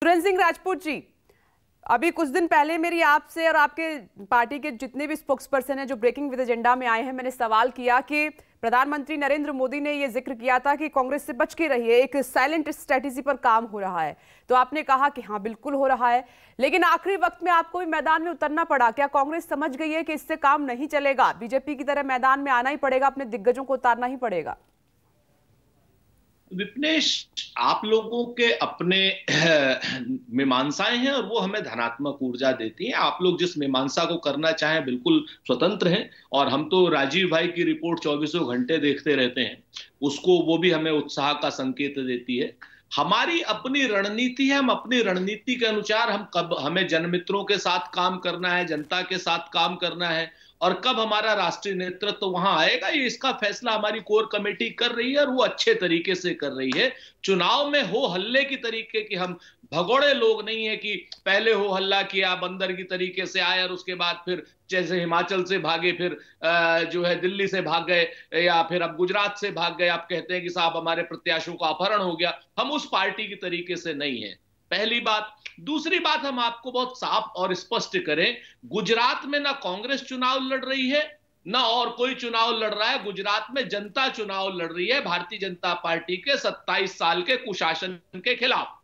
सुरेंद्र सिंह राजपूत जी, अभी कुछ दिन पहले मेरी आपसे और आपके पार्टी के जितने भी स्पोक्स पर्सन हैं जो ब्रेकिंग विद एजेंडा में आए हैं, मैंने सवाल किया कि प्रधानमंत्री नरेंद्र मोदी ने यह जिक्र किया था कि कांग्रेस से बच के रहिए, एक साइलेंट स्ट्रेटेजी पर काम हो रहा है। तो आपने कहा कि हाँ बिल्कुल हो रहा है, लेकिन आखिरी वक्त में आपको भी मैदान में उतरना पड़ा। क्या कांग्रेस समझ गई है कि इससे काम नहीं चलेगा, बीजेपी की तरह मैदान में आना ही पड़ेगा, अपने दिग्गजों को उतारना ही पड़ेगा? विपनेश, आप लोगों के अपने मीमांसाएं हैं और वो हमें धनात्मक ऊर्जा देती हैं। आप लोग जिस मीमांसा को करना चाहें बिल्कुल स्वतंत्र हैं, और हम तो राजीव भाई की रिपोर्ट 24 घंटे देखते रहते हैं, उसको वो भी हमें उत्साह का संकेत देती है। हमारी अपनी रणनीति है, हम अपनी रणनीति के अनुसार हम कब हमें जनमित्रों के साथ काम करना है, जनता के साथ काम करना है, और कब हमारा राष्ट्रीय नेतृत्व तो वहां आएगा, ये इसका फैसला हमारी कोर कमेटी कर रही है और वो अच्छे तरीके से कर रही है। चुनाव में हो हल्ले की तरीके की हम भगोड़े लोग नहीं है कि पहले हो हल्ला किया, बंदर की तरीके से आए और उसके बाद फिर जैसे हिमाचल से भागे, फिर जो है दिल्ली से भाग गए, या फिर अब गुजरात से भाग गए। आप कहते हैं कि साहब हमारे प्रत्याशियों का अपहरण हो गया। हम उस पार्टी की तरीके से नहीं है, पहली बात। दूसरी बात, हम आपको बहुत साफ और स्पष्ट करें, गुजरात में ना कांग्रेस चुनाव लड़ रही है ना और कोई चुनाव लड़ रहा है। गुजरात में जनता चुनाव लड़ रही है भारतीय जनता पार्टी के 27 साल के कुशासन के खिलाफ।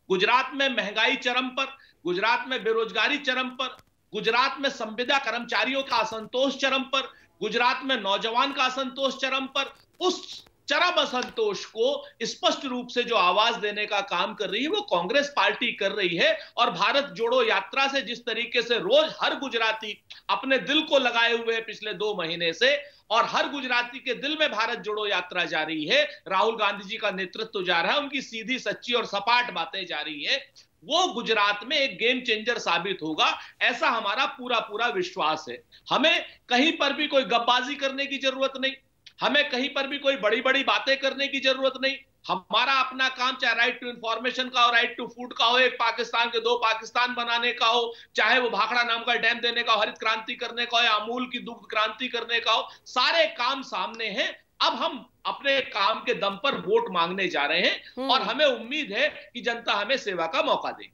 गुजरात में महंगाई चरम पर, गुजरात में बेरोजगारी चरम पर, गुजरात में संविदा कर्मचारियों का असंतोष चरम पर, गुजरात में नौजवान का असंतोष चरम पर। उस चरम असंतोष को स्पष्ट रूप से जो आवाज देने का काम कर रही है वो कांग्रेस पार्टी कर रही है। और भारत जोड़ो यात्रा से जिस तरीके से रोज हर गुजराती अपने दिल को लगाए हुए है पिछले 2 महीने से, और हर गुजराती के दिल में भारत जोड़ो यात्रा जा रही है, राहुल गांधी जी का नेतृत्व जा रहा है, उनकी सीधी सच्ची और सपाट बातें जा रही है, वो गुजरात में एक गेम चेंजर साबित होगा, ऐसा हमारा पूरा पूरा विश्वास है। हमें कहीं पर भी कोई गपबाजी करने की जरूरत नहीं, हमें कहीं पर भी कोई बड़ी बड़ी बातें करने की जरूरत नहीं। हमारा अपना काम, चाहे राइट टू इंफॉर्मेशन का हो, राइट टू फूड का हो, एक पाकिस्तान के 2 पाकिस्तान बनाने का हो, चाहे वो भाखड़ा नाम का डैम देने का हो, हरित क्रांति करने का हो, या अमूल की दुग्ध क्रांति करने का हो, सारे काम सामने हैं। अब हम अपने काम के दम पर वोट मांगने जा रहे हैं और हमें उम्मीद है कि जनता हमें सेवा का मौका देगी।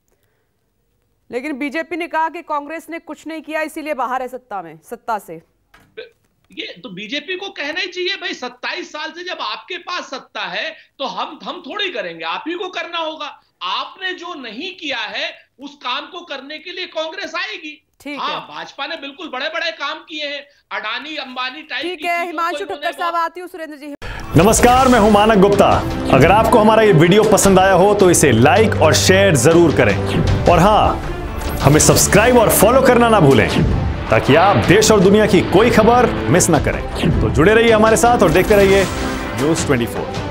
लेकिन बीजेपी ने कहा कि कांग्रेस ने कुछ नहीं किया इसीलिए बाहर है सत्ता से। ये तो बीजेपी को कहना ही चाहिए भाई, 27 साल से जब आपके पास सत्ता है तो हम थोड़ी करेंगे, आप ही को करना होगा। आपने जो नहीं किया है उस काम को करने के लिए कांग्रेस आएगी। हाँ, भाजपा ने बिल्कुल बड़े बड़े काम किए हैं, अडानी अंबानी टाइप। ठीक है, हिमांशु ठक्कर साहब आती हूँ। सुरेंद्र जी नमस्कार, मैं हूं मानक गुप्ता। अगर आपको हमारा ये वीडियो पसंद आया हो तो इसे लाइक और शेयर जरूर करें, और हाँ, हमें सब्सक्राइब और फॉलो करना ना भूलें ताकि आप देश और दुनिया की कोई खबर मिस ना करें। तो जुड़े रहिए हमारे साथ और देखते रहिए न्यूज़ 24।